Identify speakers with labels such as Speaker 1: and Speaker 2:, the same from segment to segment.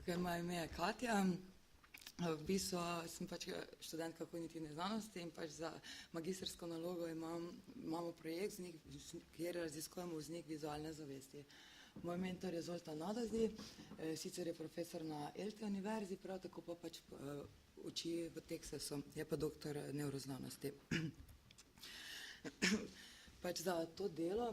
Speaker 1: Okay, moje ime je Katja. V bistvu sem pač študentka kognitivne znanosti in pač za magistrsko nalogo imamo projekt, kjer raziskujemo vznik vizualne zavesti. Moj mentor je Zoltan Nadazi, sicer je profesor na ELTE univerzi, prav tako pa pač uči v Teksasu, je pa doktor nevroznanosti. Pač za to delo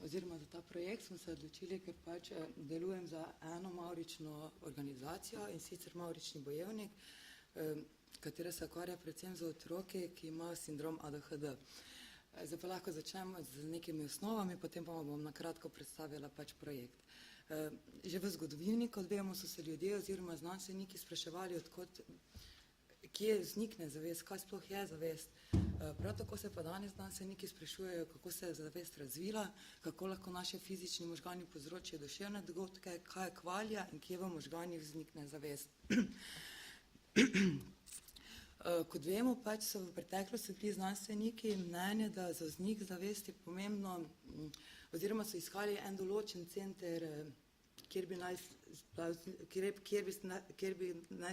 Speaker 1: oziroma za ta projekt smo se odločili, ker pač delujem za eno mavrično organizacijo in sicer Mavrični bojevnik, katera se ukvarja predvsem za otroke, ki imajo sindrom ADHD. Zdaj pa lahko začnemo z nekimi osnovami, potem pa bom na kratko predstavila pač projekt. Že v zgodovini, kot vemo, so se ljudje oziroma znanstveniki spraševali, kje vznikne zavest, kaj sploh je zavest. Prav tako se pa danes znanstveniki sprašujejo, kako se je zavest razvila, kako lahko naši fizični možgani povzročijo duševne dogodke, kaj je kvalija in kje v možganih vznikne zavest. Kot vemo, pač so v preteklosti bili znanstveniki mnenja, da za vznik zavesti pomembno, oziroma so iskali en določen center, kjer bi naj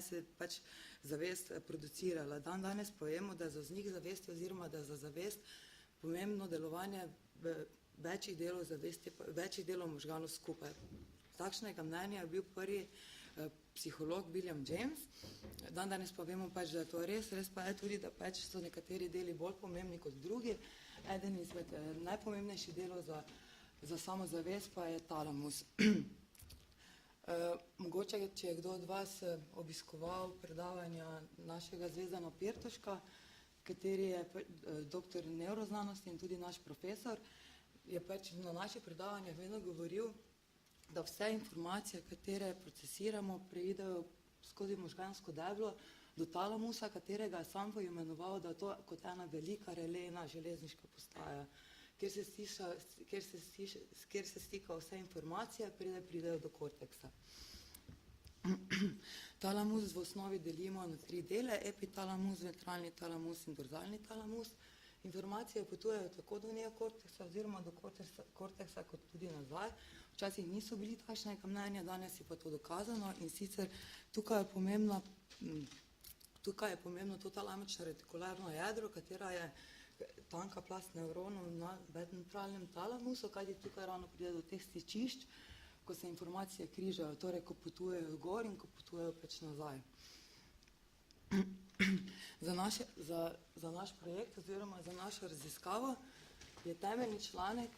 Speaker 1: se pač zavest producirala. Danes pa vemo, da je za vznik zavesti oziroma da je za zavest pomembno delovanje večjih delov možganov skupaj. Takšnega mnenja je bil prvi psiholog William James. Danes pa vemo pač, da je to res. Res pa je tudi, da pač so nekateri deli bolj pomembni kot drugi. Eden izmed najpomembnejših delov za samo zavest pa je talamus. Mogoče, če je kdo od vas obiskoval predavanja našega Zvezdana Pirtoška, kateri je doktor nevroznanosti in tudi naš profesor, je pač na naših predavanjih vedno govoril, da vse informacije, katere procesiramo, preidejo skozi možgansko deblo do talamusa, katerega je sam poimenoval, da je to kot ena velika relejna železniška postaja, kjer se stika vse informacije, pridejo do korteksa. Talamus v osnovi delimo na 3 dele, epitalamus, ventralni talamus in dorzalni talamus. Informacije potujejo tako do neokorteksa oziroma do korteksa kot tudi nazaj. Včasih niso bili takšnega mnenja, danes je pa to dokazano in sicer tukaj je pomembno to talamično retikularno jedro, katera je tanka plast nevronov na ventralnem talamusu, kajti tukaj ravno pride do teh stičišč, ko se informacije križajo, torej ko potujejo gor in ko potujejo pač nazaj. Za naš projekt oziroma za našo raziskavo je temeljni članek,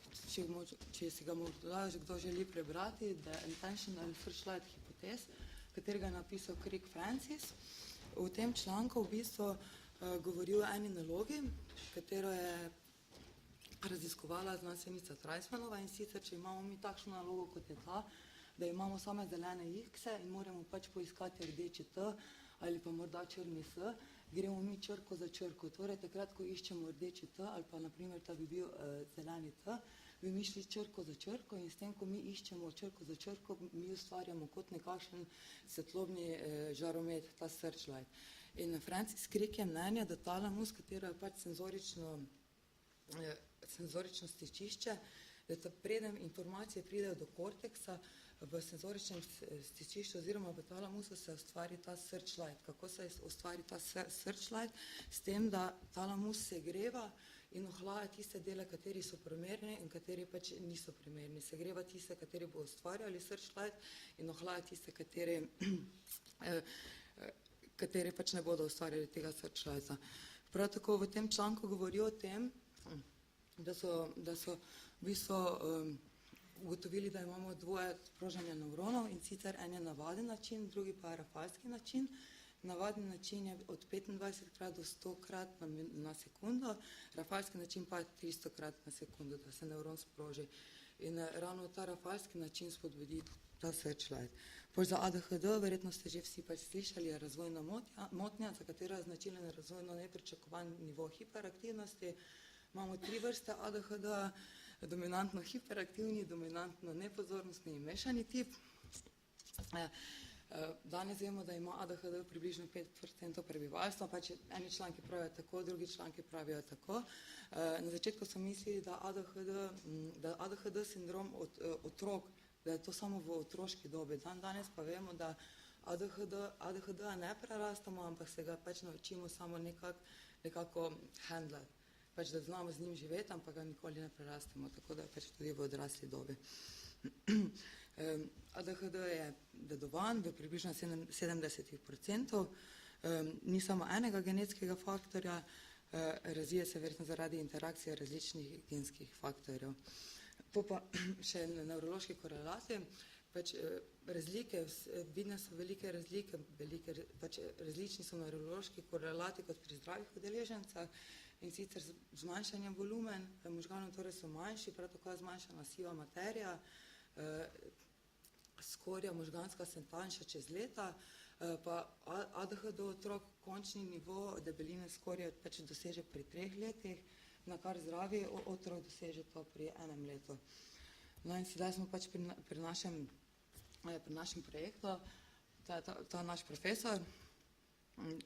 Speaker 1: če si ga morda že kdo želi prebrati, The Intentional Searchlight Hypothesis, katerega je napisal Craig Francis. V tem članku v bistvu govori o eni nalogi, katero je raziskovala znanstvenica Treismanova, in sicer, če imamo mi takšno nalogo, kot je ta, da imamo same zelene X-e in moramo pač poiskati rdeči T ali pa morda črni S, gremo mi črko za črko. Torej, takrat, ko iščemo rdeči T ali pa naprimer, da bi bil zeleni T, bi mi šli črko za črko in s tem, ko mi iščemo črko za črko, mi ustvarjamo kot nekakšen svetlobni žaromet, ta searchlight. In Francis Crick je mnenja, da talamus, katero je pač senzorično stičišče, da preden informacije pridejo do korteksa, v senzoričnem stičišču oziroma v talamusu se ustvari ta searchlight. Kako se ustvari ta searchlight? S tem, da talamus segreva in ohlaja tiste dele, kateri so primerni in kateri pač niso primerni. Segreva tiste, kateri bo ustvarjali searchlight in ohlaja tiste, kateri pač ne bodo ustvarjali tega searchlighta. Prav tako v tem članku govori o tem, da so v bistvu ugotovili, da imamo dvoje sprožanja nevronov in sicer en je navaden način, drugi pa je rafalski način. Navaden način je od 25krat do 100krat na sekundo, rafalski način pa je 300krat na sekundo, da se nevron sproži. In ravno ta rafalski način spodbudi ta searchlight. Za ADHD, verjetno ste že vsi pač slišali, je razvojna motnja, za katero je značilen razvojno nepričakovan nivo hiperaktivnosti. Imamo 3 vrste ADHD, dominantno hiperaktivni, dominantno nepozornostni in mešani tip. Danes vemo, da ima ADHD približno 5% prebivalstva, pač eni članki pravijo tako, drugi članki pravijo tako. Na začetku so mislili, da ADHD sindrom otrok, da je to samo v otroški dobi. Danes pa vemo, da ADHD-a ne prerastamo, ampak se ga pač naučimo samo nekako handlati. Pač da znamo z njim živeti, ampak ga nikoli ne prerastemo, tako da pač tudi v odrasli dobi. ADHD je dedovan v približno 70%, ni samo enega genetskega faktorja, razvije se verjetno zaradi interakcije različnih genskih faktorjev. Pa še nevrološki korelati, pač razlike, vidne so velike razlike, pač različni so nevrološki korelati kot pri zdravih udeležencah, in sicer zmanjšanje volumen možganov, torej so manjši, prav tako je zmanjšana siva materija, skorja možganska se tanjša čez leta, pa ADHD otrok končni nivo debeline skorje pač doseže pri 3 letih, na kar zdravi otrok doseže to pri 1 letu. No in sedaj smo pač pri našem projektu, ta naš profesor,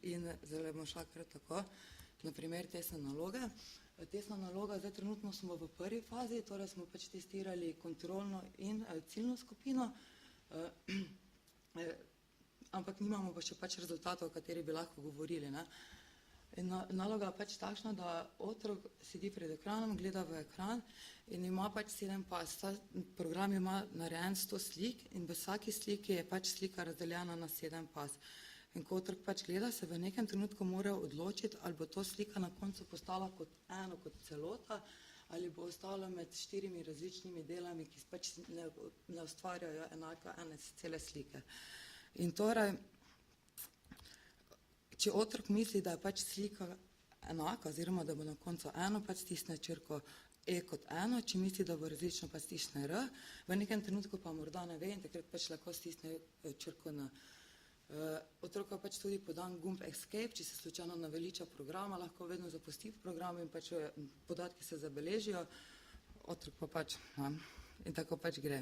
Speaker 1: in zdaj bomo šla kar tako, na primer testne naloge. Testna naloga, zdaj trenutno smo v prvi fazi, torej smo pač testirali kontrolno in ciljno skupino, ampak nimamo pa še pač rezultatov, o kateri bi lahko govorili, ne. In naloga je pač takšna, da otrok sedi pred ekranom, gleda v ekran in ima pač 7 pas. Ta program ima narejen 100 slik in v vsaki sliki je pač slika razdeljena na 7 pas. In ko otrok pač gleda, se v nekem trenutku mora odločiti, ali bo to slika na koncu postala kot eno, kot celota, ali bo ostala med 4 različnimi delami, ki pač ne ustvarjajo enako ene cele slike. In torej, če otrok misli, da je pač slika enaka, oziroma da bo na koncu eno, pač stisne črko E kot eno, če misli, da bo različno, pa stisne R, v nekem trenutku pa morda ne ve in takrat pač lahko stisne črko N. Otroka pač tudi podan gumb Escape, če se slučajno naveliča programa, lahko vedno zapusti program in pač podatki se zabeležijo, otrok pa pač, in tako pač gre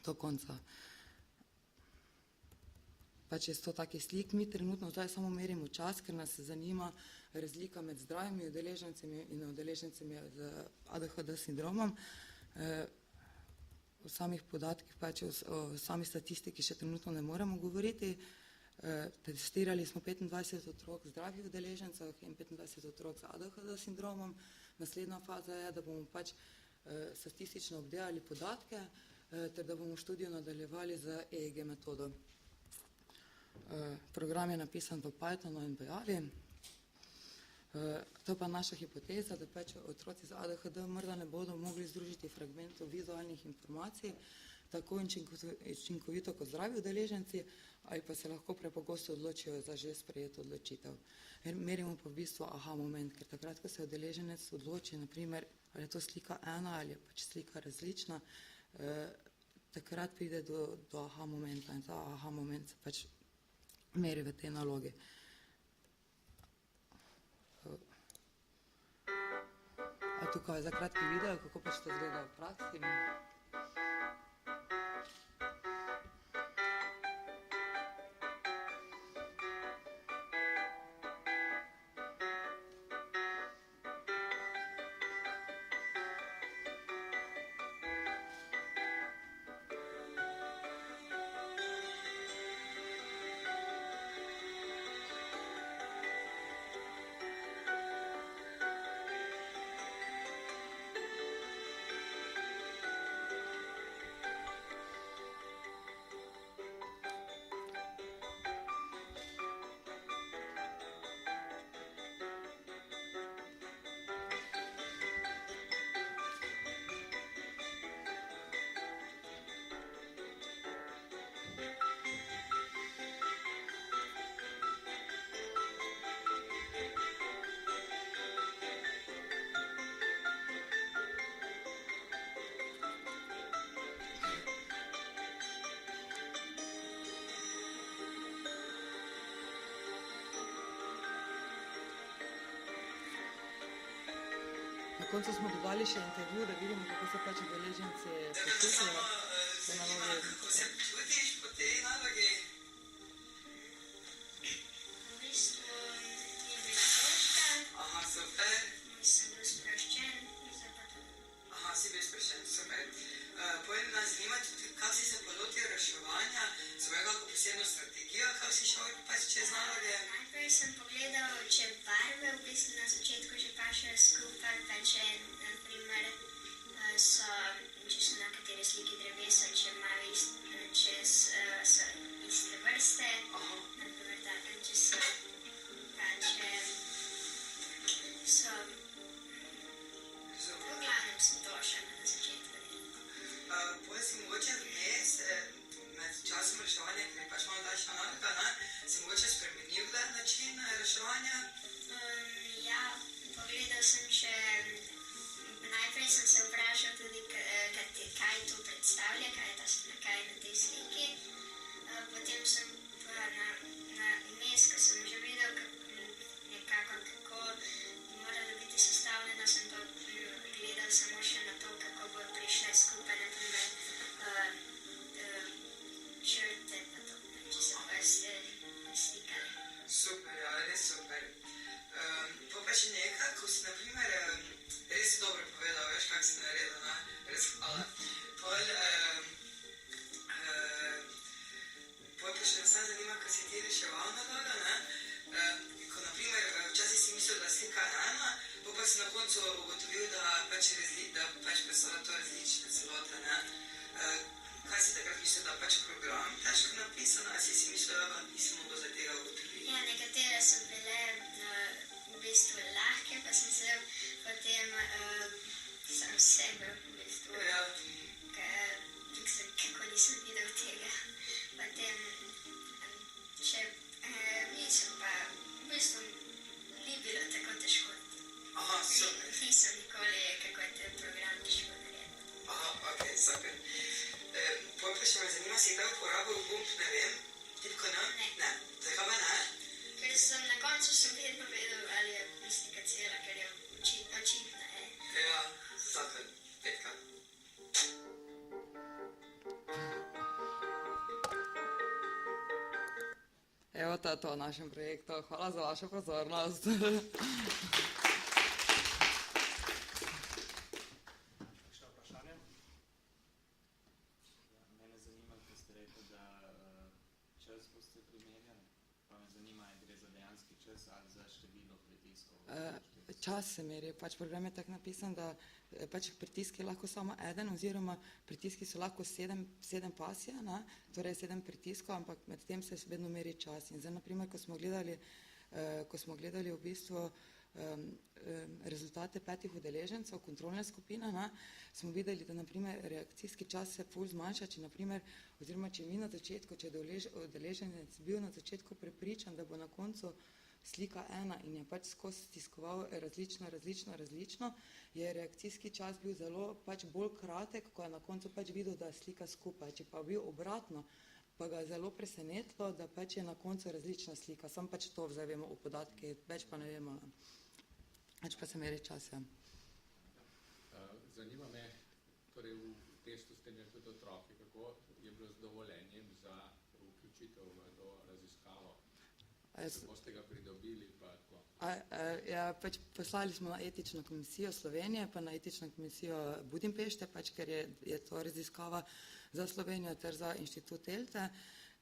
Speaker 1: do konca. Pač je 100 takih slik, mi trenutno zdaj samo merimo čas, ker nas zanima razlika med zdravimi udeležencami in udeležencami z ADHD sindromom. O samih podatkih, pač o sami statistiki še trenutno ne moremo govoriti. Testirali smo 25 otrok zdravih udeležencev in 25 otrok z ADHD sindromom. Naslednja faza je, da bomo pač statistično obdelali podatke, ter da bomo študijo nadaljevali z EEG metodo. Program je napisan v Pythonu in v Javi. To pa naša hipoteza, da pač otroci z ADHD morda ne bodo mogli združiti fragmentov vizualnih informacij, tako učinkovito kot zdravi udeleženci, ali pa se lahko prepogosto odločijo za že sprejeto odločitev. Merimo pa v bistvu aha moment, ker takrat, ko se udeleženec odloči, naprimer, ali je to slika ena ali je pač slika različna, takrat pride do aha momenta in ta aha moment se pač meri v tej nalogi. Tukaj je za kratki video, kako pač to izgleda v praksi. Na koncu smo dodali še intervju, da vidimo, kako se pač udeleženci počutijo po nalogi.
Speaker 2: Kako se počutiš po tej nalogi?
Speaker 3: V bistvu je bil sproščen.
Speaker 2: Aha, super.
Speaker 3: Nisem bil sproščen, zdaj pa to.
Speaker 2: Aha, si bil sproščen, super. Povej, nas zanima tudi, kako si se pa lotil reševanja svojega posebno strategijo, kako si šel pač čez naloge?
Speaker 3: Najprej sem pogledal, če barve v bistvu na začetku že pašejo skupaj, pa če naprimer če so na kateri sliki drevesa, če imajo so iste vrste, naprimer tako, če so v glavnem sem to še na začetku.
Speaker 2: Potem si mogoče vmes, med časom reševanja, ker je pač malo daljša naloga, ne, si mogoče spremenil kdaj način reševanja?
Speaker 3: Ja, pogledal sem še, najprej sem se vprašal tudi, kaj to predstavlja, kaj je na tej sliki. Potem sem pa vmes, ko sem že videl nekako, kako bi morala biti sestavljena, sem pa gledal samo še na to, kako bo prišle skupaj, naprimer črte, pa to, če se pa slikali.
Speaker 2: Super, ja, res super. Pa še nekaj, ko si naprimer, res dobro povedal, veš, kako si naredil, ne? Res hvala. Potem pa še nas zanima, ko si ti reševal naloga, ne? Ko naprimer, včasih si mislil, da slika je ena, pa si na koncu ugotovil, da pač predstavlja to različne celote, ne? Kaj si takrat mislil, da pač program težko napisan, ali si mislil, da nisem mogel za tega ugotoviti?
Speaker 3: Ja, nekatere so bile v bistvu lahke, pa sem se potem sam sebe v bistvu, kako nisem videl tega. Potem še nisem pa, v bistvu ni bilo tako težko.
Speaker 2: Aha, super.
Speaker 3: Nisem nikoli, kako je te program težko narediti.
Speaker 2: Aha, ok, super. Potem pa še me zanima, si kdaj uporabil gumb, ne vem, tipko N? Ne. Zakaj pa ne?
Speaker 3: Ker sem na koncu vedno vedel, ali je slika cela, ker je očitna.
Speaker 2: Ja, super, petka.
Speaker 1: Evo, to je to v našem projektu. Hvala za vašo pozornost.
Speaker 4: Kakšno vprašanje? Mene zanima, ko ste rekli, da čas boste primerjali. Pa me zanima, ali gre za dejanski čas ali za število pritiskov.
Speaker 1: Čas se meri, pač program je tako napisan, da pač pritisk je lahko samo eden, oziroma pritiski so lahko 7 pasje, ne? Torej 7 pritiskov, ampak med tem se vedno meri čas. In zdaj, naprimer, ko smo gledali v bistvu rezultate 5 udeležencev, kontrolne skupine, ne, smo videli, da naprimer reakcijski čas se ful zmanjša, če naprimer, oziroma če mi na začetku, če je udeleženec bil na začetku prepričan, da bo na koncu slika ena in je pač skozi stiskoval različno, je reakcijski čas bil zelo pač bolj kratek, ko je na koncu pač videl, da je slika skupaj. Če pa bil obratno, pa ga je zelo presenetilo, da pač je na koncu različna slika. Sam pač to zdaj vemo v podatki, več pa ne vemo. Več pa se meri čas, ja.
Speaker 5: Zanima me, torej v testu ste imeli tudi otroke, kako je bilo z dovoljenjem za vključitev v to raziskavo? Kako ste ga pridobili, pa tako?
Speaker 1: Ja, pač poslali smo na etično komisijo Slovenije, pa na etično komisijo Budimpešte, pač ker je to raziskava za Slovenijo ter za inštitut ELTE,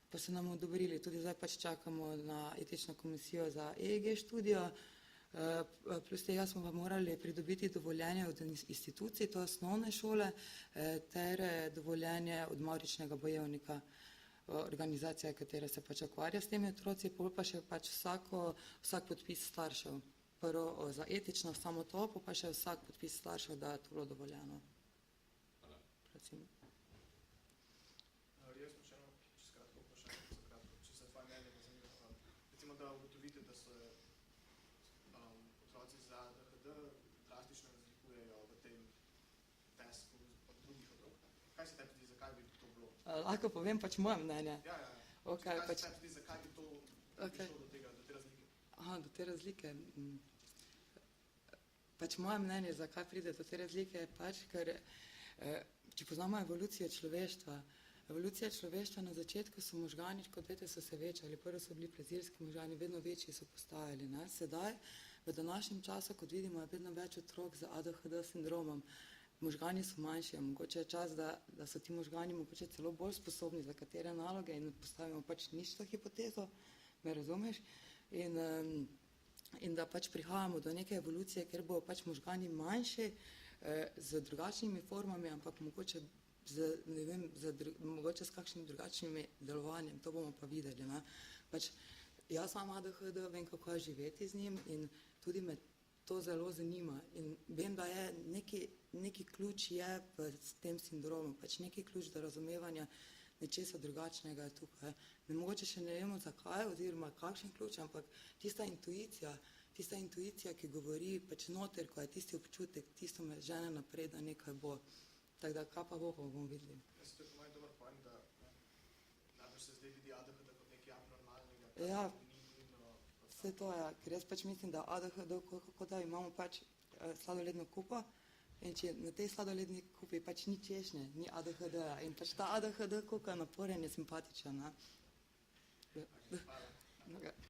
Speaker 1: pa so nam odobrili. Tudi zdaj pač čakamo na etično komisijo za EEG študijo, plus tega smo pa morali pridobiti dovoljenje od institucij, to osnovne šole, ter dovoljenje od Mavričnega bojevnika, organizacija, katera se pač ukvarja s temi otroci, pol pa še pač vsak podpis staršev. Prvo za etično samo to, pa še vsak podpis staršev, da je to bilo dovoljeno.
Speaker 5: Hvala.
Speaker 1: Recimo.
Speaker 4: Jaz sem še eno čisto kratko vprašanje, če se tvoje mnenje pa zanima. Recimo, da ugotovite, da se otroci z ADHD drastično razlikujejo v tem testu od drugih otrok. Kaj se tebi zdi, zakaj bi to bilo?
Speaker 1: Lahko povem pač moje mnenje.
Speaker 4: Ja.
Speaker 1: Okay,
Speaker 4: kaj se tebi zdi, zakaj bi to prišlo do te razlike?
Speaker 1: Aha, do te razlike. Pač moje mnenje, zakaj pride do te razlike, je pač, ker če poznamo evolucijo človeštva, na začetku so možgani, kot veste, so se večali. Prvo so bili plezirski možgani, vedno večji so postajali, ne? Sedaj, v današnjem času, kot vidimo, je vedno več otrok z ADHD sindromom. možgani so manjši, mogoče je čas, da so ti možgani mogoče celo bolj sposobni za katere naloge in postavimo pač ničto hipotezo, me razumeš? In da pač prihajamo do neke evolucije, kjer bodo pač možgani manjši, z drugačnimi formami, ampak mogoče mogoče s kakšnim drugačnim delovanjem, to bomo pa videli. Ne? Pač, jaz imam ADHD, vem, kako je živeti z njim in tudi me to zelo zanima. In vem, da je neki ključ je v tem sindromu, pač neki ključ do razumevanja nečesa drugačnega je tukaj. Ne, mogoče še ne vemo zakaj oziroma kakšen ključ, ampak tista intuicija, ki govori pač noter, ko je tisti občutek, tisto me žene naprej, da nekaj bo. Tako da, kaj pa bomo videli.
Speaker 6: Jaz to je po mojem dober point, da najbolj se zdaj vidi ADHD kot nekaj abnormalnega.
Speaker 1: Ja,
Speaker 6: Ni nujno.
Speaker 1: vse to je, ker jaz pač mislim, da ADHD, kot da imamo pač sladoledno kupo in če na tej sladoledni kupi pač ni češnje, ni ADHD-ja in pač ta ADHD kuka naporen je simpatičen. Ne?